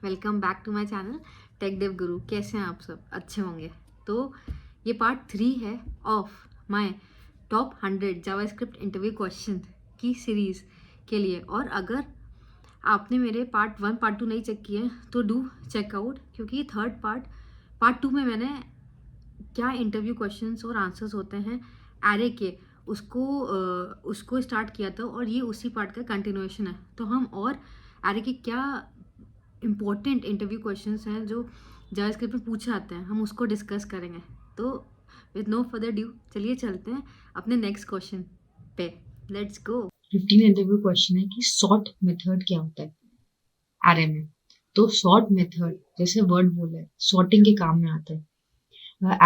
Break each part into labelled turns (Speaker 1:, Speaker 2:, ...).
Speaker 1: Welcome back to my channel Tech Dev Guru. कैसे हैं आप सब? अच्छे होंगे। तो ये पार्ट 3 है of my top 100 JavaScript interview question की सीरीज़ के लिए। और अगर आपने मेरे पार्ट 1 पार्ट 2 नहीं चेक किए तो डू चेकआउट, क्योंकि पार्ट 2 में मैंने क्या इंटरव्यू क्वेश्चंस और आंसर्स होते हैं एरे के उसको स्टार्ट किया था, और ये उसी पार्ट का कंटिन्यूएशन है। तो हम और एरे के क्या इम्पोर्टेंट इंटरव्यू क्वेश्चंस हैं जो जावास्क्रिप्ट में पूछे आते हैं, हम उसको डिस्कस करेंगे। तो विद नो फर्दर ड्यू चलिए चलते हैं अपने नेक्स्ट क्वेश्चन पे। Let's go.
Speaker 2: 15 इंटरव्यू क्वेश्चन है कि सॉर्ट मेथड क्या होता है एरे में। तो सॉर्ट मेथड जैसे वर्ड बोला है, सॉर्टिंग के काम में आता है।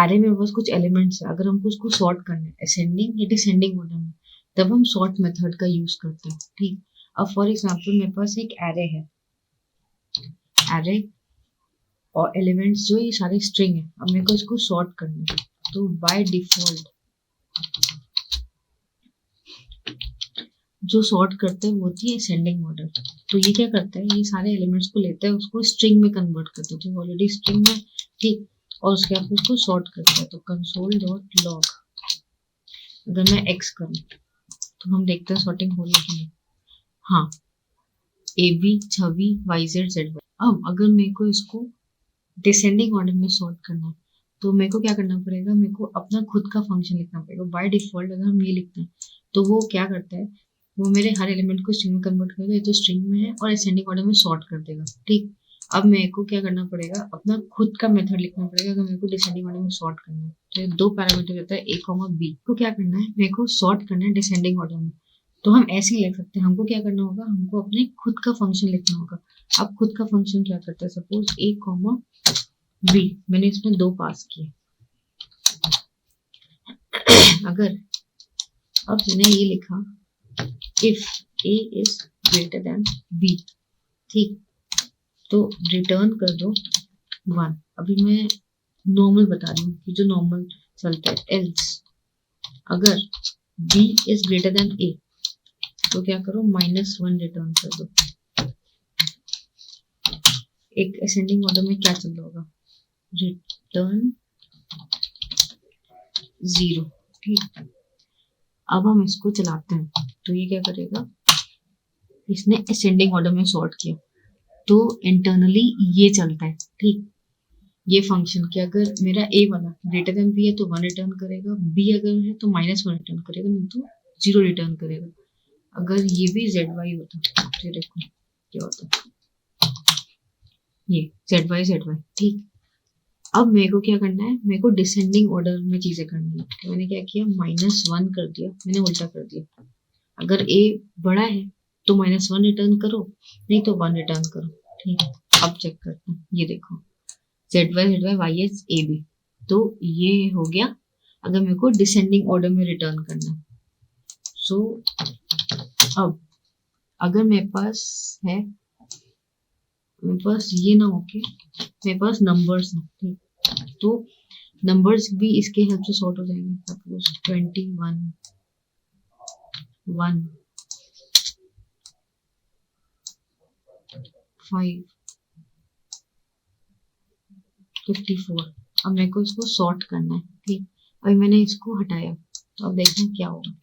Speaker 2: एरे में बस कुछ एलिमेंट्स है, अगर हमको उसको सॉर्ट करना है असेंडिंग या डिसेंडिंग ऑर्डर में, तब हम सॉर्ट मेथड का यूज करते हैं। ठीक, अब फॉर एग्जांपल मेरे पास एक एरे है, एरे और एलिमेंट्स जो ये सारे स्ट्रिंग है। अब मेरे को इसको सॉर्ट करना है, तो बाय डिफॉल्ट जो सॉर्ट करते हैं वो होती है असेंडिंग ऑर्डर। तो ये क्या करता है, ये सारे एलिमेंट्स को लेता है, उसको स्ट्रिंग में कन्वर्ट करता है, जो ऑलरेडी स्ट्रिंग में, ठीक, और उसके बाद उसको सॉर्ट करता है। तो कंसोल डॉट लॉग, अगर मैं एक्स करूँ तो हम देखते हैं सॉर्टिंग हो रही है कि नहीं। हाँ, ए बी छवि वाई जेड जेड वाई। अब अगर मेरे को इसको डिसेंडिंग ऑर्डर में सॉर्ट करना है, तो मेरे को क्या करना पड़ेगा, मेरे को अपना खुद का फंक्शन लिखना पड़ेगा। बाय डिफॉल्ट अगर हम ये लिखते हैं तो वो क्या करता है, वो मेरे हर एलिमेंट को स्ट्रिंग में कन्वर्ट करेगा, ये तो स्ट्रिंग में है, और असेंडिंग ऑर्डर में सॉर्ट कर देगा। ठीक, अब मेरे को क्या करना पड़ेगा, अपना खुद का मेथड लिखना पड़ेगा अगर मेरे को डिसेंडिंग ऑर्डर में सॉर्ट करना है। तो ये दो पैरामीटर रहता है ए कॉमा बी को क्या करना है, मेरे को सॉर्ट करना है डिसेंडिंग ऑर्डर में। तो हम ऐसे ही लिख सकते हैं, हमको क्या करना होगा, हमको अपने खुद का फंक्शन लिखना होगा। अब खुद का फंक्शन क्या करता है, सपोज ए कॉमा बी, मैंने इसमें दो पास किए। अगर अब मैंने ये लिखा if A is greater than B, ठीक, तो रिटर्न कर दो 1। अभी मैं नॉर्मल बता रही हूँ कि जो नॉर्मल चलता है। एल्स अगर बी इज ग्रेटर देन ए, तो क्या करो, -1 रिटर्न कर दो। एक असेंडिंग ऑर्डर में क्या चल रहा होगा, रिटर्न 0। ठीक, अब हम इसको चलाते हैं तो ये क्या करेगा, इसने असेंडिंग ऑर्डर में सॉर्ट किया, तो इंटरनली ये चलता है। ठीक, ये फंक्शन कि अगर मेरा ए वाला ग्रेटर देन बी है तो 1 रिटर्न करेगा, बी अगर है तो -1 रिटर्न करेगा, नहीं तो 0 रिटर्न करेगा। अगर ये भी जेड वाई होता तो देखो क्या होता, ये जेड वाई। ठीक, अब मेरे को क्या करना है, मेरे को डिसेंडिंग ऑर्डर में चीजें करनी है। तो मैंने क्या किया, -1 कर दिया, मैंने उल्टा कर दिया। अगर ए बड़ा है तो -1 रिटर्न करो, नहीं तो 1 रिटर्न करो। ठीक है, अब चेक करते हैं, ये देखो Z Y S A B, तो ये हो गया। अगर मेरे को डिसेंडिंग ऑर्डर में रिटर्न करना है, सो अब अगर मेरे पास है, मेरे पास ये ना होके मेरे पास नंबर्स है, ठीक, तो नंबर्स भी इसके हेल्प से सॉर्ट हो जाएंगे। सपोज 21 1 5 54। अब मेरे को इसको सॉर्ट करना है। ठीक, अभी मैंने इसको हटाया, तो अब देखना क्या होगा।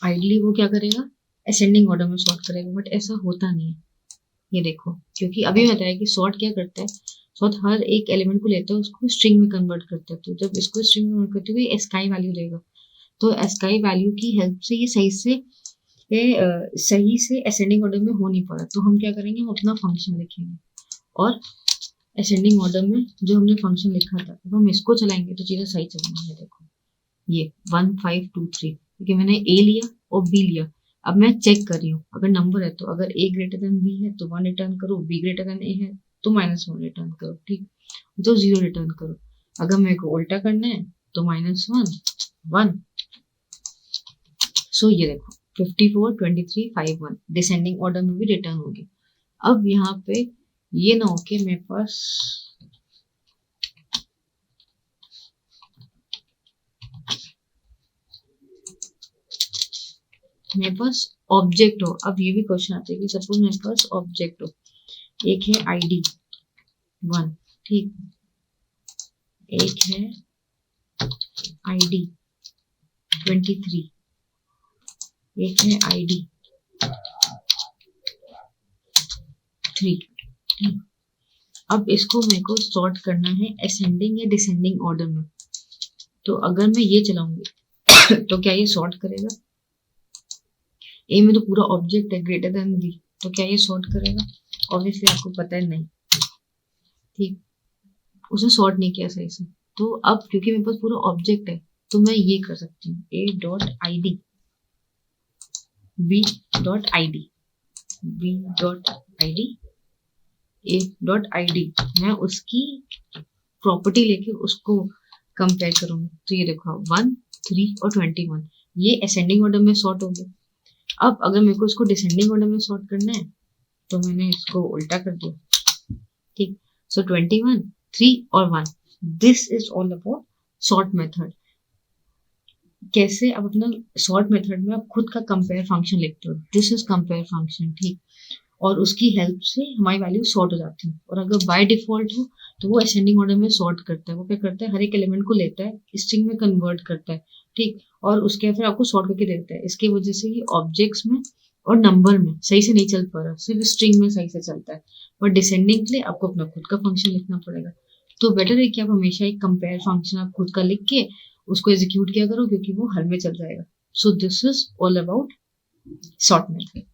Speaker 2: आइडली वो क्या करेगा, असेंडिंग ऑर्डर में सॉर्ट करेगा, बट ऐसा होता नहीं है। ये देखो, क्योंकि अभी बताया कि सॉर्ट क्या करता है, सॉर्ट हर एक एलिमेंट को लेता है, उसको स्ट्रिंग में कन्वर्ट करता है। तो जब इसको स्ट्रिंग में कन्वर्ट करते हुए एस्काई वैल्यू देगा, तो एस्काई वैल्यू की हेल्प से ये सही से असेंडिंग ऑर्डर में हो नहीं पा रहा। तो हम क्या करेंगे, हम अपना फंक्शन लिखेंगे, और असेंडिंग ऑर्डर में जो हमने फंक्शन लिखा था, अब हम इसको चलाएंगे तो चीजें सही चलेंगी। देखो ये 1 5 2 3, क्योंकि मैंने ए लिया और बी लिया। अब मैं चेक कर रही हूँ, अगर नंबर है तो अगर ए ग्रेटर देन बी है तो 1 रिटर्न करो, बी ग्रेटर देन ए है तो -1 रिटर्न करो। ठीक, तो 0 रिटर्न करो। अगर मेरे को उल्टा करना है तो -1 1। सो ये देखो 54 23 5 1 डिसेंडिंग ऑर्डर में भी रिटर्न होगी। अब यहाँ पे ये ना हो कि मेरे पास ऑब्जेक्ट हो। अब ये भी क्वेश्चन आता है कि सपोज मेरे पास ऑब्जेक्ट हो, एक है ID 1, ठीक, एक है ID 23, एक है ID 3, ठीक। अब इसको मेरे को सॉर्ट करना है असेंडिंग या डिसेंडिंग ऑर्डर में। तो अगर मैं ये चलाऊंगी तो क्या ये सॉर्ट करेगा? ए में तो पूरा ऑब्जेक्ट है ग्रेटर देन बी, तो क्या ये सॉर्ट करेगा? ऑब्वियसली आपको पता है नहीं, ठीक, उसने सॉर्ट नहीं किया सही से। तो अब क्योंकि मेरे पास पूरा ऑब्जेक्ट है तो मैं ये कर सकती हूँ A dot I D B dot I D B dot I D A dot I D, मैं उसकी प्रॉपर्टी लेके उसको कंपेयर करूंगी। तो ये देखो 1, 3 और 21, ये असेंडिंग ऑर्डर में सॉर्ट हो गया। अब अगर मेरे को इसको डिसेंडिंग ऑर्डर में सॉर्ट करना है तो मैंने इसको उल्टा कर दिया, ठीक। सो 21, 3 और 1, this is all about sort method. कैसे आप अपना सॉर्ट मेथड में आप खुद का कंपेयर फंक्शन लिखते हो, दिस इज कंपेयर फंक्शन, ठीक, और उसकी हेल्प से हमारी वैल्यू सॉर्ट हो जाती है। और अगर बाय डिफॉल्ट हो तो वो असेंडिंग ऑर्डर में सॉर्ट करता है। वो क्या करता है, हर एक एलिमेंट को लेता है, स्ट्रिंग में कन्वर्ट करता है, ठीक, और उसके फिर आपको सॉर्ट करके देता है। इसकी वजह से ये ऑब्जेक्ट्स में और नंबर में सही से नहीं चल पा रहा, सिर्फ स्ट्रिंग में सही से चलता है। बट डिसेंडिंग के लिए आपको अपना खुद का फंक्शन लिखना पड़ेगा। तो बेटर है कि आप हमेशा एक कंपेयर फंक्शन आप खुद का लिख के उसको एग्जीक्यूट किया करो, क्योंकि वो हर में चल जाएगा। सो this is all about sort method.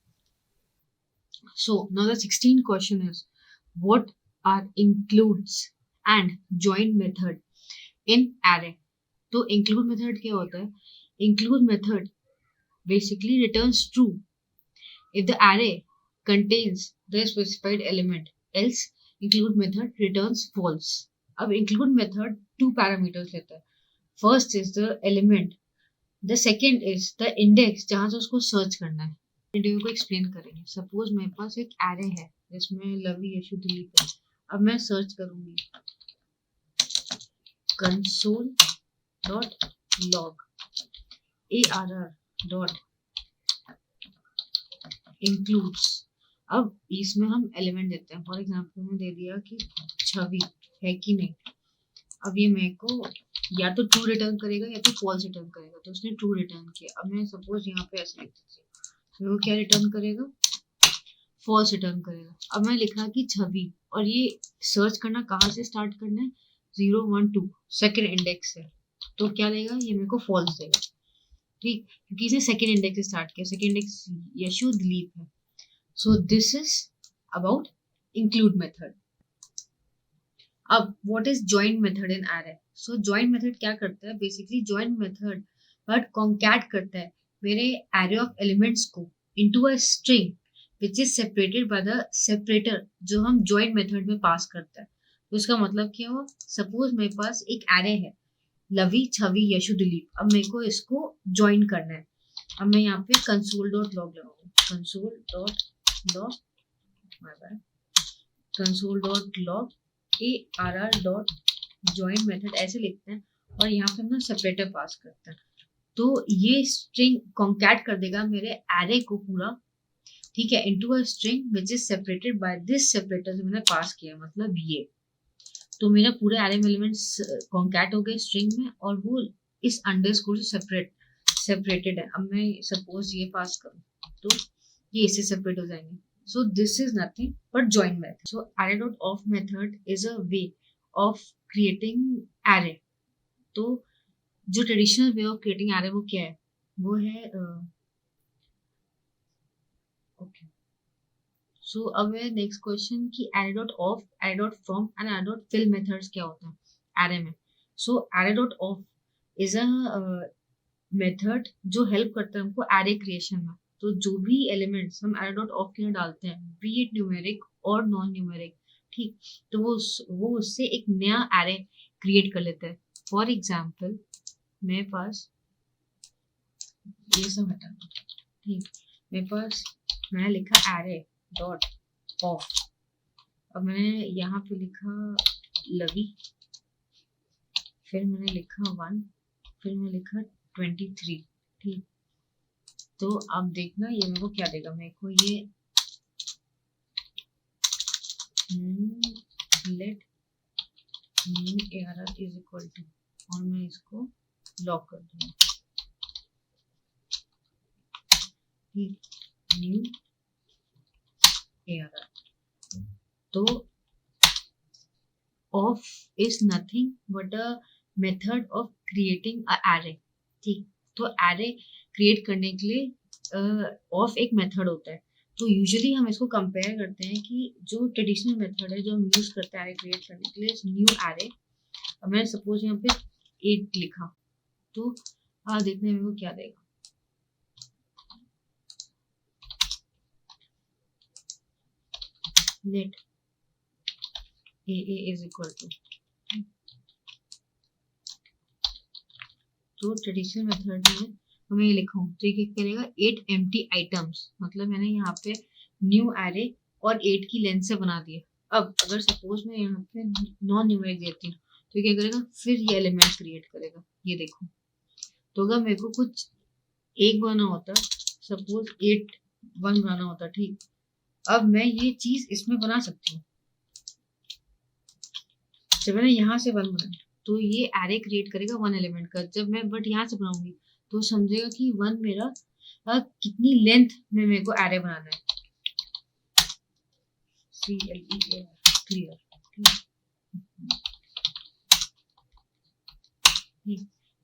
Speaker 2: So now the 16th question is, what are includes and join method in array? तो include method क्या होता है? Include method basically returns true if the array contains the specified element, else include method returns false. अब include method 2 parameters लेता है. First is the element, the second is the index जहाँ से उसको search करना है। इंटरव्यू को explain करेंगे। सपोज मेरे पास एक एरे है जिसमें लवी यशु दिलीप है। अब मैं सर्च करूंगी console dot log ARR dot includes. अब इसमें हम एलिमेंट देते हैं। फॉर एग्जाम्पल में दे दिया कि छवि है कि नहीं। अब ये मेरे को या तो ट्रू रिटर्न करेगा या तो फॉल्स रिटर्न करेगा। तो उसने ट्रू रिटर्न किया। अब मैं सपोज यहाँ पे ऐसे लिख देती हूँ, तो वो क्या रिटर्न करेगा, फॉल्स रिटर्न करेगा। अब मैं लिखा कि छवि, और ये सर्च करना कहाँ से स्टार्ट करना है, 0, 1, 2 सेकेंड इंडेक्स से। तो क्या देगा, ये मेरे को फॉल्स देगा, ठीक, क्योंकि इसने सेकेंड इंडेक्स से स्टार्ट किया। सेकेंड इंडेक्स यशु दिलीप है। So this is about include method. अब what is join method in array? So join method क्या करता है, basically join method but concat करता है मेरे एरे ऑफ एलिमेंट्स को into a string which is separated by the separator जो हम जॉइन मेथड में पास करता है। तो इसका मतलब क्या हुआ, सपोज मेरे पास एक एरे है लवी छवि यशु दिलीप। अब मेरे को इसको ज्वाइन करना है। अब मैं यहाँ पे कंसोल डॉट लॉग लगाऊंगी, console dot log, console dot log ARR dot join method ऐसे लिखते हैं, और यहाँ पे हम सेपरेटर पास करते हैं। तो ये स्ट्रिंग कॉन्कैट कर देगा मेरे एरे को पूरा, ठीक है, into a string which is separated by this separator जो मैंने पास किया, मतलब ये। तो मेरा पूरा एरे में एलिमेंट्स कॉन्कैट हो गए स्ट्रिंग में, और वो इस अंडरस्कोर से सेपरेटेड है। अब मैं सपोज ये पास करूँ तो ये इससे सेपरेट हो जाएंगे। So this is nothing but join method. So array.of method is a way of creating array. तो जो traditional way of creating array वो क्या है, वो है ओके। सो अब है नेक्स्ट क्वेश्चन कि array.of, array.from and array.fill methods क्या होता है array में। सो array.of is a मेथड जो हेल्प करता है हमको array क्रिएशन में। तो जो भी एलिमेंट्स हम एरे डॉट ऑफ के लिए डालते हैं, बी इट न्यूमेरिक और नॉन न्यूमेरिक, ठीक, तो वो उससे एक नया एरे क्रिएट कर लेता है। फॉर एग्जाम्पल मेरे पास ये सब हटा, ठीक, मेरे पास मैंने लिखा एरे डॉट ऑफ। अब मैंने यहाँ पे लिखा लवी, फिर मैंने लिखा 1, फिर मैंने लिखा 23, ठीक। तो अब देखना ये मेरे को क्या देगा, मेरे को ये let new ARR is equal to, और मैं इसको लॉक कर दूंगा, न्यू ARR। तो of is nothing but a method of creating a array. ठीक, तो एरे क्रिएट करने के लिए ऑफ एक मेथड होता है। तो यूजुअली हम इसको कंपेयर करते हैं कि जो ट्रेडिशनल मेथड है जो हम यूज करते हैं एरे क्रिएट करने के लिए, न्यू एरे। अब मैंने सपोज यहाँ पे 8 लिखा, तो देखने में वो क्या देगा। Let AA is equal to, जो ट्रेडिशनल मेथड में हमें ये लिखा हूँ, तो ये क्या करेगा, 8 एम्प्टी आइटम्स, मतलब मैंने यहाँ पे न्यू एरे और 8 की लेंथ से बना दिया। अब अगर सपोज मैं यहाँ पे नॉन न्यूमेरिक देती हूँ, तो क्या करेगा, फिर ये एलिमेंट क्रिएट करेगा। ये देखो, तो अगर मेरे को कुछ एक बनाना होता, सपोज 8 1 बनाना होता, ठीक, अब मैं ये चीज इसमें बना सकती हूँ। जब मैंने यहाँ से 1 बनाया, तो ये एरे क्रिएट करेगा 1 एलिमेंट का। जब मैं बट यहाँ से बनाऊंगी, तो समझेगा कि 1 मेरा कितनी लेंथ में मेरे को एरे बनाना है। CLEAR, clear.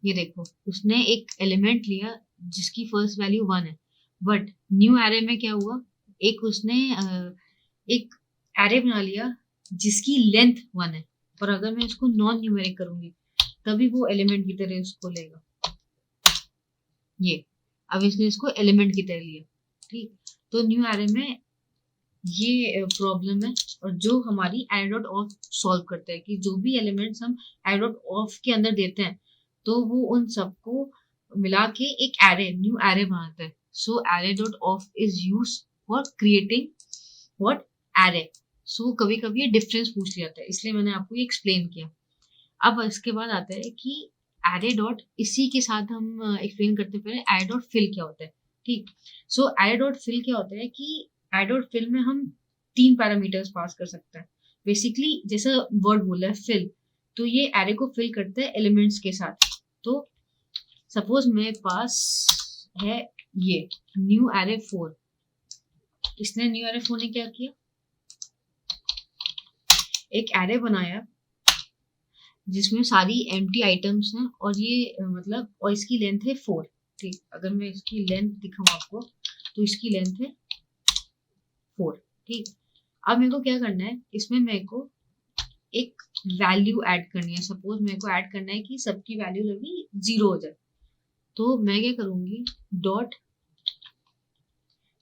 Speaker 2: ये देखो, उसने एक एलिमेंट लिया जिसकी फर्स्ट वैल्यू 1 है, बट न्यू एरे में क्या हुआ, एक उसने एक एरे बना लिया जिसकी लेंथ 1 है, पर अगर मैं इसको नॉन न्यूमेरिक करूंगी तभी वो एलिमेंट की तरह उसको लेगा। ये अब इसने इसको एलिमेंट की तरह लिया, ठीक। तो न्यू एरे में ये प्रॉब्लम है, और जो हमारी एरे डॉट ऑफ सॉल्व करता है कि जो भी एलिमेंट्स हम एरे डॉट ऑफ के अंदर देते हैं, तो वो उन सबको मिला के एक एरे, न्यू एरे बनाता है। So array dot of is use for creating what, array. सो कभी कभी ये डिफरेंस पूछ लिया जाता है, इसलिए मैंने आपको ये एक्सप्लेन किया। अब इसके बाद आता है कि एरे डॉट, इसी के साथ हम एक्सप्लेन करते पहले एरे डॉट फिल क्या होता है, ठीक। सो एरे डॉट फिल क्या होता है कि एरे डॉट फिल में हम 3 पैरामीटर्स पास कर सकते हैं। बेसिकली जैसा वर्ड बोला है फिल, तो ये एरे को फिल करता है एलिमेंट्स के साथ। तो सपोज मेरे पास है ये न्यू एरे 4, इसने न्यू एरे 4 ने क्या किया, एक एरे बनाया जिसमें सारी एम्प्टी आइटम्स हैं, और ये मतलब, और इसकी लेंथ है 4, ठीक। अगर मैं इसकी लेंथ दिखाऊं आपको, तो इसकी लेंथ है 4, ठीक। अब मेरे को क्या करना है, इसमें मेरे को एक वैल्यू ऐड करनी है। सपोज मेरे को ऐड करना है कि सबकी वैल्यू लगी 0 हो जाए, तो मैं क्या करूंगी, डॉट,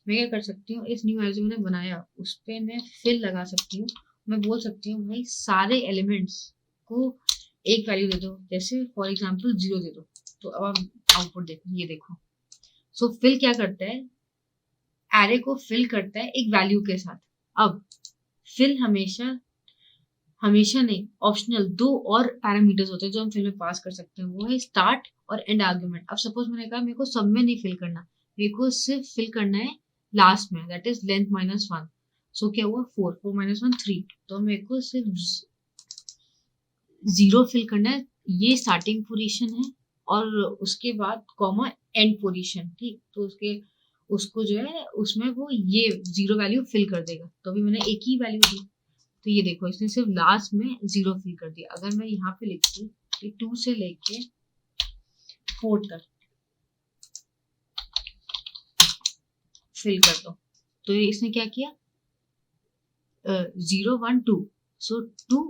Speaker 2: मैं क्या कर सकती हूँ, इस न्यू एरे जो मैंने बनाया उस पर मैं फिल लगा सकती हूँ। मैं बोल सकती हूँ भाई सारे एलिमेंट्स को एक वैल्यू दे दो, जैसे फॉर एग्जांपल 0 दे दो। तो अब आप आउटपुट देखो, ये देखो। सो फिल क्या करता है, एरे को फिल करता है एक वैल्यू के साथ। अब फिल हमेशा नहीं, ऑप्शनल 2 और पैरामीटर्स होते हैं जो हम फिल में पास कर सकते हैं, वो है स्टार्ट और एंड आर्गुमेंट। अब सपोज मैंने कहा मेरे को सब में नहीं फिल करना, मेरे को सिर्फ फिल करना है लास्ट में, दैट इज लेंथ -1। सो क्या हुआ, 4 -1 3, तो मेरे को सिर्फ 0 फिल करना है, ये स्टार्टिंग पोजीशन है, और उसके बाद कॉमा एंड पोजीशन, ठीक। तो उसको जो है उसमें वो ये 0 वैल्यू फिल कर देगा। तो अभी मैंने एक ही वैल्यू दी, तो ये देखो इसने सिर्फ लास्ट में 0 फिल कर दिया। अगर मैं यहाँ पे लिखती हूँ कि 2 से लेके 4 तक फिल कर दो, तो ये इसने क्या किया, 0 1 2, सो 2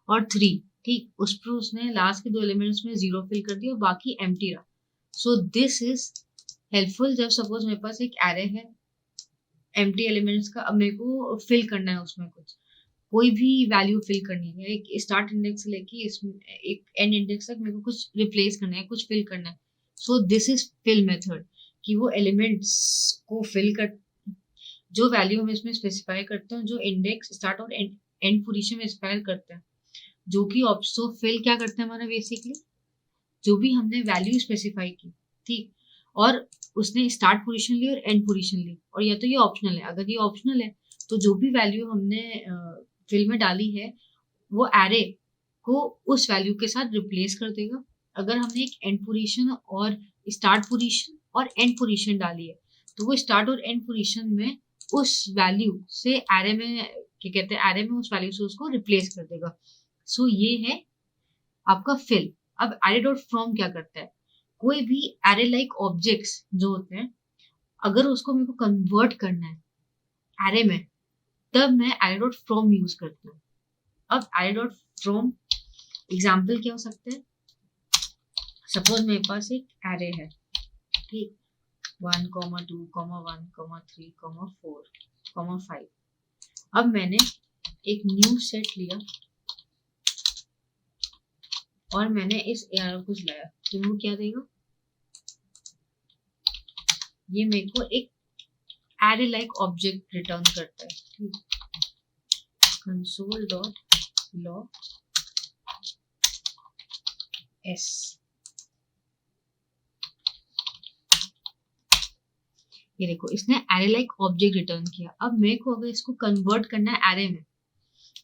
Speaker 2: और 3, ठीक। उस पर उसने लास्ट के 2 एलिमेंट्स में 0 फिल कर दिया और बाकी एम्प्टी रहा। सो दिस इज हेल्पफुल जब सपोज मेरे पास एक एरे है एम्प्टी एलिमेंट्स का, अब मेरे को फिल करना है उसमें कुछ, कोई भी वैल्यू फिल करनी है, एक स्टार्ट इंडेक्स से लेके इसमें एक एंड इंडेक्स तक मेरे को कुछ रिप्लेस करना है, कुछ फिल करना है। So this is fill method, कि वो एलिमेंट्स को फिल कर, जो वैल्यू हम इसमें स्पेसिफाई करते हैं, जो इंडेक्स स्टार्ट और एंड पोजीशन में स्पेसिफाई करते हैं, जो कि ऑप्शन फिल क्या करते हैं हमारा, बेसिकली जो भी हमने वैल्यू स्पेसिफाई की, ठीक, और उसने स्टार्ट पोजीशन ली और एंड पोजीशन ली, और या तो ये ऑप्शनल है, अगर ये ऑप्शनल है तो जो भी वैल्यू हमने फिल में डाली है वो एरे को उस वैल्यू के साथ रिप्लेस कर देगा। अगर हमने एक एंड पोजीशन और स्टार्ट पोजीशन और एंड पोजीशन डाली है तो वो स्टार्ट और एंड पोजीशन में उस वैल्यू से एरे में क्या कहते हैं, एरे में उस वैल्यू से उसको रिप्लेस कर देगा। सो ये है आपका फिल। अब एरे डॉट फ्रॉम क्या करता है, कोई भी एरे लाइक ऑब्जेक्ट्स जो होते हैं अगर उसको मेरे को कन्वर्ट करना है एरे में तब मैं एरे डॉट फ्रॉम यूज करती हूँ। अब एरे डॉट फ्रॉम एग्जाम्पल क्या हो सकते हैं, सपोज मेरे पास एक एरे है, ठीक, 1, 2, 1, 3, 4, 5। अब मैंने एक न्यू सेट लिया और मैंने इस एआर को चलाया तो वो क्या देगा, ये मेरे को एक एरे लाइक ऑब्जेक्ट रिटर्न करता है, ठीक, कंसोल डॉट लॉग एस। ये देखो इसने एरे लाइक ऑब्जेक्ट रिटर्न किया। अब मेरे को अगर इसको कन्वर्ट करना है एरे में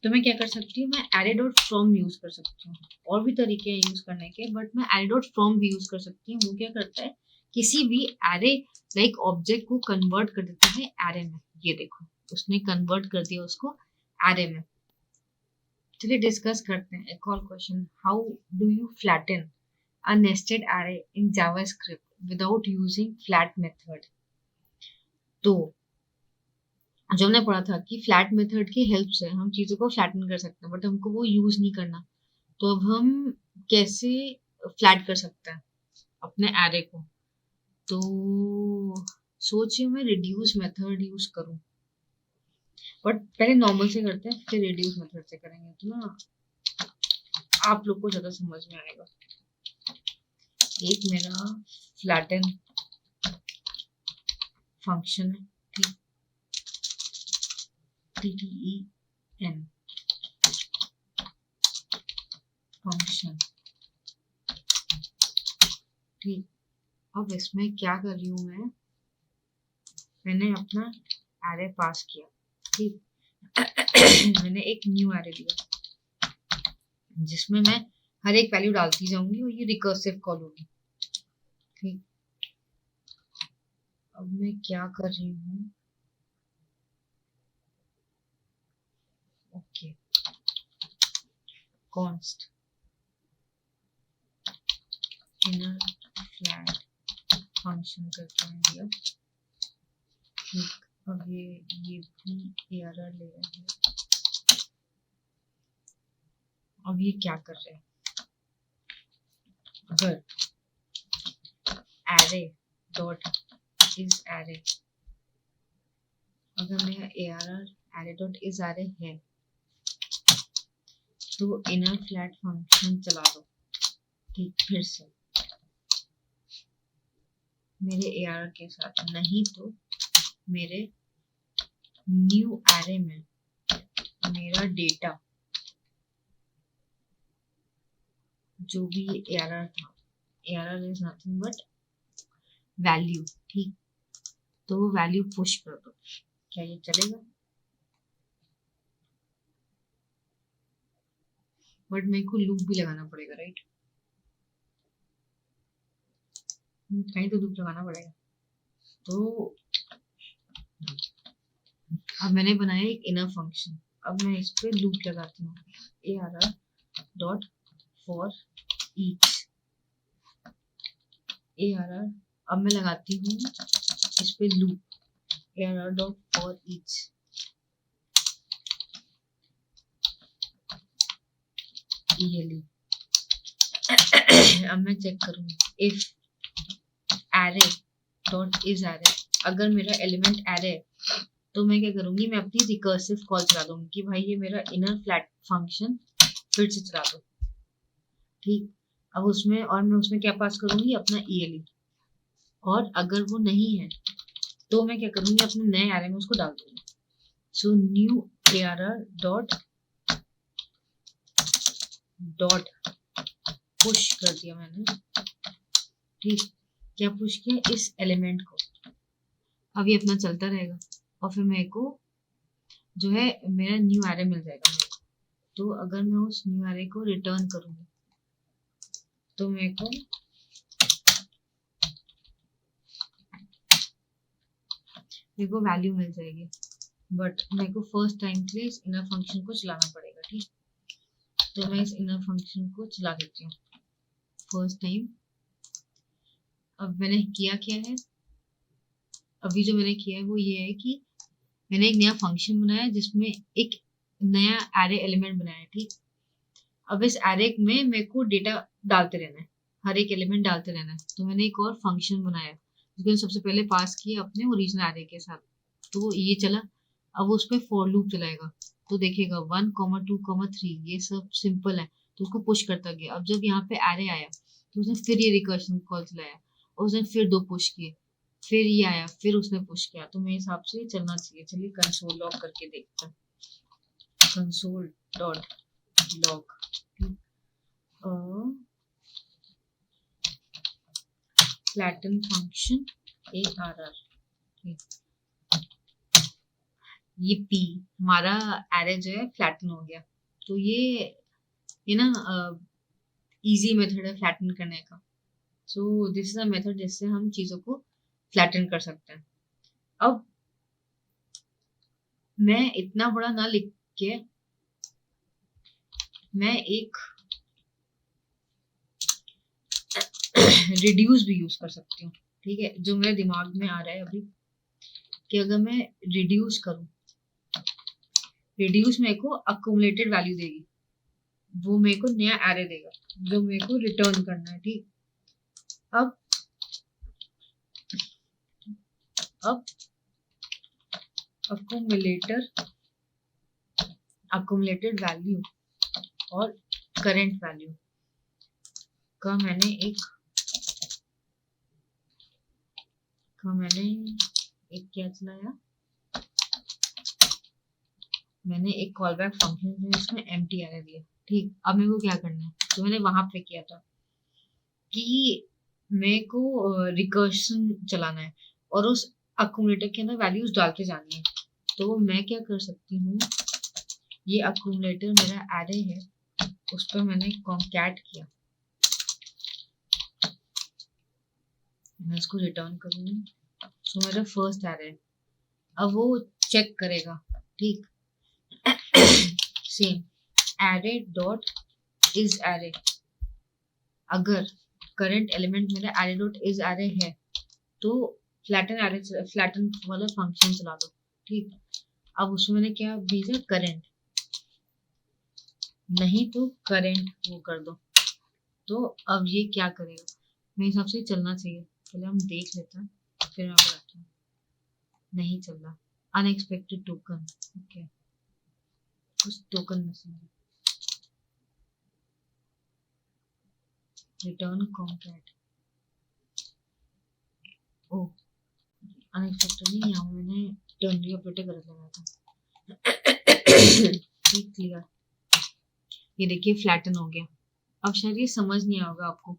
Speaker 2: तो मैं क्या कर सकती हूँ, मैं एरे डॉट फ्रॉम यूज कर सकती हूँ। और भी तरीके हैं यूज करने के, बट मैं एरे डॉट फ्रॉम भी यूज कर सकती हूँ। वो क्या करता है, किसी भी एरे लाइक ऑब्जेक्ट को कन्वर्ट कर देता है एरे में। ये देखो उसने कन्वर्ट कर दिया उसको एरे में। चलिए डिस्कस करते हैं एक और question, how do you flatten a nested array in JavaScript without using flat method. तो जो हमने पढ़ा था कि फ्लैट मेथड की हेल्प से हम चीज़ों को फ्लैटन कर सकते हैं, बट हमको वो यूज नहीं करना। तो अब हम कैसे फ्लैट कर सकते हैं अपने एरे को, तो सोचिए मैं रिड्यूस मेथड यूज करूं, बट पहले नॉर्मल से करते हैं फिर रिड्यूस मेथड से करेंगे तो ना आप लोग को ज्यादा समझ में आएगा। एक मेरा फ्लैटन फंक्शन है, ठीक, TTEN फंक्शन, ठीक। अब इसमें क्या कर रही हूँ मैंने अपना एरे पास किया, ठीक मैंने एक न्यू एरे लिया जिसमें मैं हर एक वैल्यू डालती जाऊंगी और ये रिकर्सिव कॉल होगी, ठीक। अब मैं क्या कर रही हूँ, okay, const inner flat function करके मैं दिया, ठीक। अब ये भी एरर ले रहा है। अब ये क्या कर रहे हैं, अगर एरे डॉट इज एरे, अगर मेरा एरे डॉट इज एरे है तो इनर फ्लैट फंक्शन चला दो, ठीक, फिर से मेरे एआर के साथ, नहीं तो मेरे न्यू एरे में मेरा डेटा जो भी एरर था, error is nothing but value, ठीक, तो वो वैल्यू पुश कर दो। क्या ये चलेगा, बट मेरे को लूप भी लगाना पड़ेगा, राइट, कहीं तो लूप लगाना पड़ेगा। तो अब मैंने बनाया एक इनर फंक्शन, अब मैं इस पे लूप लगाती हूँ, ARR dot for each ARR। अब मैं लगाती हूँ इस पे loop ARR dot for each, ये लूप। अब मैं चेक करूँगी if array dot is array, अगर मेरा एलिमेंट एरे है तो मैं क्या करूंगी, मैं अपनी रिकर्सिव कॉल चला दूंगी कि भाई ये मेरा इनर फ्लैट फंक्शन फिर से चला दो, ठीक। अब उसमें और मैं उसमें क्या पास करूंगी, अपना ELE। और अगर वो नहीं है तो मैं क्या करूंगी, अपने नए एरे में उसको डाल दूंगी। So new ARR dot dot push कर दिया मैंने, ठीक। क्या पुश किया, इस एलिमेंट को। अब ये अपना चलता रहेगा और फिर मेरे को जो है मेरा न्यू एरे मिल जाएगा मेरे को। तो अगर मैं उस न्यू एरे को रिटर्न करूंगी तो मेरे को वैल्यू मिल जाएगी, बट मेरे को फर्स्ट टाइम के लिए इस इनर फंक्शन को चलाना पड़ेगा। ठीक, तो मैं इस इनर फंक्शन को चला देती हूँ फर्स्ट टाइम। अब मैंने किया क्या है, अभी जो मैंने किया है वो ये है कि मैंने एक नया फंक्शन बनाया जिसमें एक नया एरे एलिमेंट बनाया है। ठीक, अब इस एरे में मेरे को डेटा डालते रहना है, हर एक एलिमेंट डालते रहना है। तो मैंने एक और फंक्शन बनाया जिसको सबसे पहले पास किया अपने ओरिजिनल एरे के साथ, तो ये चला। अब उस पर फॉर लूप चलाएगा, तो देखेगा 1, 2, 3, ये सब सिंपल है, तो उसको पुश करता गया। अब जब यहाँ पे एरे आया तो उसने फिर ये रिकर्शन कॉल चलाया और उसने फिर 2 पुश किए, फिर ये आया, फिर उसने पुश किया। तो मेरे हिसाब से चलना चाहिए। चलिए कंसोल लॉग करके देखते हैं, console dot log flatten function ARR। ये P हमारा एरे जो है फ्लैटन हो गया। तो ये ना इजी मेथड है फ्लैटन करने का। सो दिस इज अ मेथड जिससे हम चीजों को फ्लैटन कर सकते हैं। अब मैं इतना बड़ा ना लिख के मैं एक रिड्यूस भी यूज कर सकती हूँ। ठीक है, जो मेरे दिमाग में आ रहा है अभी कि अगर मैं रिड्यूस करूँ, रिड्यूस मेरे को अक्यूमुलेटेड वैल्यू देगी, वो मेरे को नया एरे देगा जो मेरे को रिटर्न करना है। ठीक, अब अक्यूमुलेटेड वैल्यू और करंट वैल्यू का मैंने एक क्या चलाया, मैंने एक कॉल बैक फंक्शन है जिसमें एम्प्टी एरे दिया। ठीक, अब मेरे को क्या करना है, तो मैंने वहां पे किया था कि मेरे को रिकर्शन चलाना है और उस अक्यूमुलेटर के अंदर वैल्यूज डालते जानी है। तो मैं क्या कर सकती हूँ, ये अक्यूमुलेटर मेरा एरे है, उस पर मैंने कॉन्कैट किया, मैं इसको रिटर्न करूंगी। सो मेरा फर्स्ट एरे है, अब वो चेक करेगा। ठीक, same array dot is array, अगर करंट एलिमेंट मेरा एरे डॉट इज एरे है तो फ्लैटन वाला फंक्शन चला दो। ठीक, अब उसमें मैंने क्या भेजा, करंट, नहीं तो करंट वो कर दो। तो अब ये क्या करेगा, मेरे हिसाब से चलना चाहिए। पहले हम देख लेते हैं फिर मैं बताती हूँ। नहीं चल रहा, अनएक्सपेक्टेड टोकन, ओके कुछ टोकन मिसिंग है। रिटर्न कॉन्कैट, ओ अनएक्सपेक्टेडली यहाँ मैंने टर्नरी ऑपरेटर गलत लगाया था। क्लियर, ये देखिए फ्लैटन हो गया। अब शायद ये समझ नहीं आएगा आपको,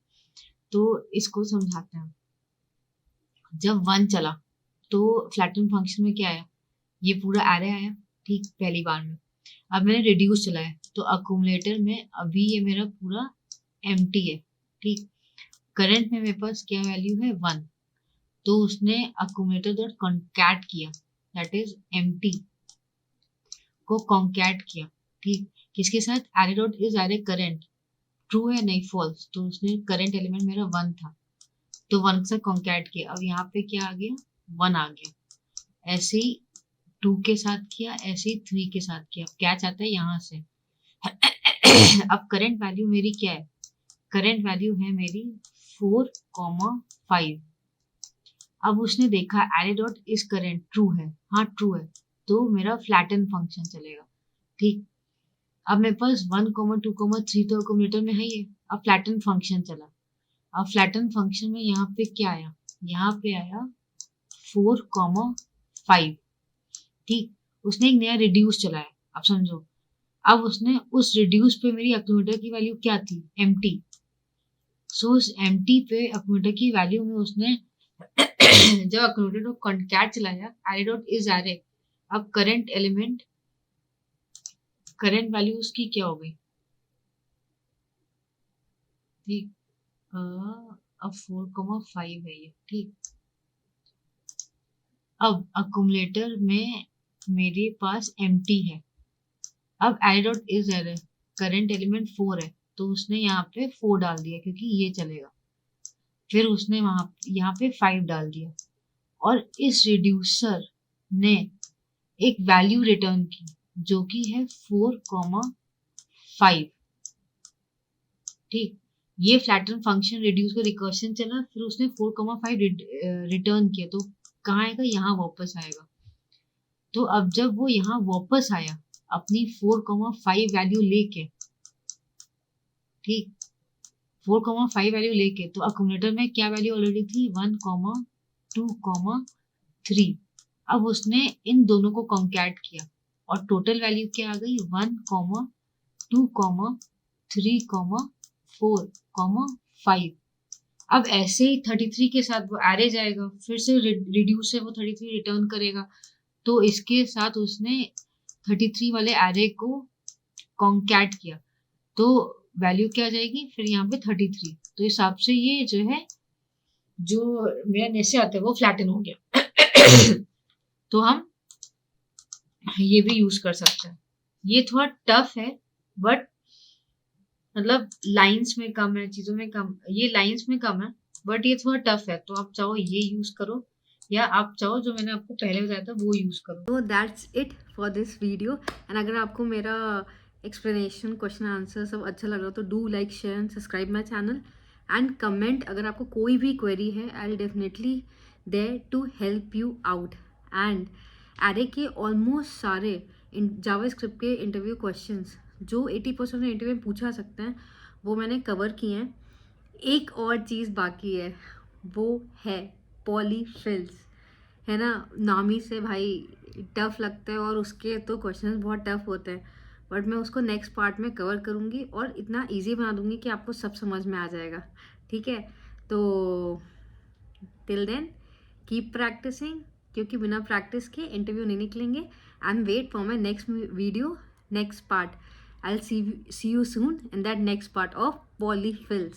Speaker 2: तो इसको समझाते हैं। जब 1 चला तो फ्लैटन फंक्शन में क्या आया, ये पूरा एरे आया। ठीक, पहली बार में। अब मैंने रिड्यूस चलाया तो अक्यूमुलेटर में अभी ये मेरा पूरा एम्प्टी है। ठीक, करंट में मेरे पास क्या वैल्यू है, 1, तो उसने अक्यूमुलेटर डॉट कॉन्कैट किया, दैट इज एम्प्टी को कॉन्कैट किया। ठीक, किसके साथ, array dot is array current, true है नहीं फॉल्स, तो उसने करंट एलिमेंट मेरा 1 था तो 1 से कॉन्कैट किया। अब यहाँ पे क्या आ गया, 1 आ गया। ऐसे ही 2 के साथ किया, ऐसे ही 3 के साथ किया। क्या चाहता है यहाँ से अब करंट वैल्यू मेरी क्या है, करंट वैल्यू है मेरी 4,5। अब उसने देखा array dot is current true है, हाँ ट्रू है, तो मेरा फ्लैटन फंक्शन चलेगा। ठीक, अब मेरे पास 1, 2, 3 तो अक्यूमुलेटर में है ही। अब फ्लैटन फंक्शन चला। अब फ्लैटन फंक्शन में यहाँ पे क्या आया, यहाँ पे आया 4,5। ठीक, उसने एक नया रिड्यूस चलाया। अब समझो, अब उसने उस रिड्यूस पे मेरी अक्यूमुलेटर की वैल्यू क्या थी, एम्प्टी। सो उस एम्प्टी पे अक्यूमुलेटर की वैल्यू में उसने जब अक्यूमुलेटर को कॉन्कैट चलाया एरे डॉट इज एरे, अब करंट एलिमेंट करंट वैल्यू उसकी क्या हो गई, ठीक, अब 4,5 है ये, ठीक। अब अक्यूमुलेटर में मेरे पास एम्प्टी है। अब I dot is error, current element 4 है तो उसने यहाँ पे 4 डाल दिया क्योंकि ये चलेगा। फिर उसने यहाँ पे 5 डाल दिया और इस रिड्यूसर ने एक वैल्यू रिटर्न की जो कि है 4,5, ठीक। ये फ्लैटन फंक्शन रिड्यूस का रिकर्शन चला, फिर उसने 4,5 रिटर्न किया तो कहाँ आएगा, यहाँ वापस आएगा। तो अब जब वो यहाँ वापस आया अपनी 4,5 वैल्यू लेके, ठीक, 4,5 वैल्यू लेके, तो अक्यूमुलेटर में क्या वैल्यू ऑलरेडी थी, 1,2,3। अब उसने इन दोनों को कॉन्कैट किया और टोटल वैल्यू क्या आ गई, 1,2,3,4,5। अब ऐसे ही 33 के साथ वो एरे जाएगा, फिर से रिड्यूस से वो 33 रिटर्न करेगा, तो इसके साथ उसने 33 वाले एरे को कॉन्कैट किया तो वैल्यू क्या आ जाएगी, फिर यहाँ पे 33। तो इस हिसाब से ये जो है, जो मेरा नीचे आता है वो फ्लैटन हो गया। तो हम ये भी यूज कर सकते हैं। ये थोड़ा टफ है बट मतलब लाइंस में कम है, चीजों में कम, ये लाइंस में कम है बट ये थोड़ा टफ है। तो आप चाहो ये यूज करो या आप चाहो जो मैंने आपको पहले बताया था वो यूज करो।
Speaker 1: तो that's it for this video. And अगर आपको मेरा एक्सप्लेनेशन, क्वेश्चन आंसर सब अच्छा लग रहा हो तो do like, share and subscribe my channel and comment. अगर आपको कोई भी क्वेरी है I will definitely there to help you out. And array के ऑलमोस्ट सारे जावास्क्रिप्ट के इंटरव्यू क्वेश्चंस जो 80% इंटरव्यू में पूछा सकते हैं वो मैंने कवर किए हैं। एक और चीज़ बाकी है, वो है पॉलीफिल्स, है ना। नामी से भाई टफ लगता है और उसके तो क्वेश्चंस बहुत टफ होते हैं, बट मैं उसको नेक्स्ट पार्ट में कवर करूँगी और इतना इजी बना दूँगी कि आपको सब समझ में आ जाएगा, ठीक है। तो टिल देन कीप प्रैक्टिसिंग, क्योंकि बिना प्रैक्टिस के इंटरव्यू नहीं निकलेंगे। And wait for my next video, next part. I'll see you soon in that next part of polyfills.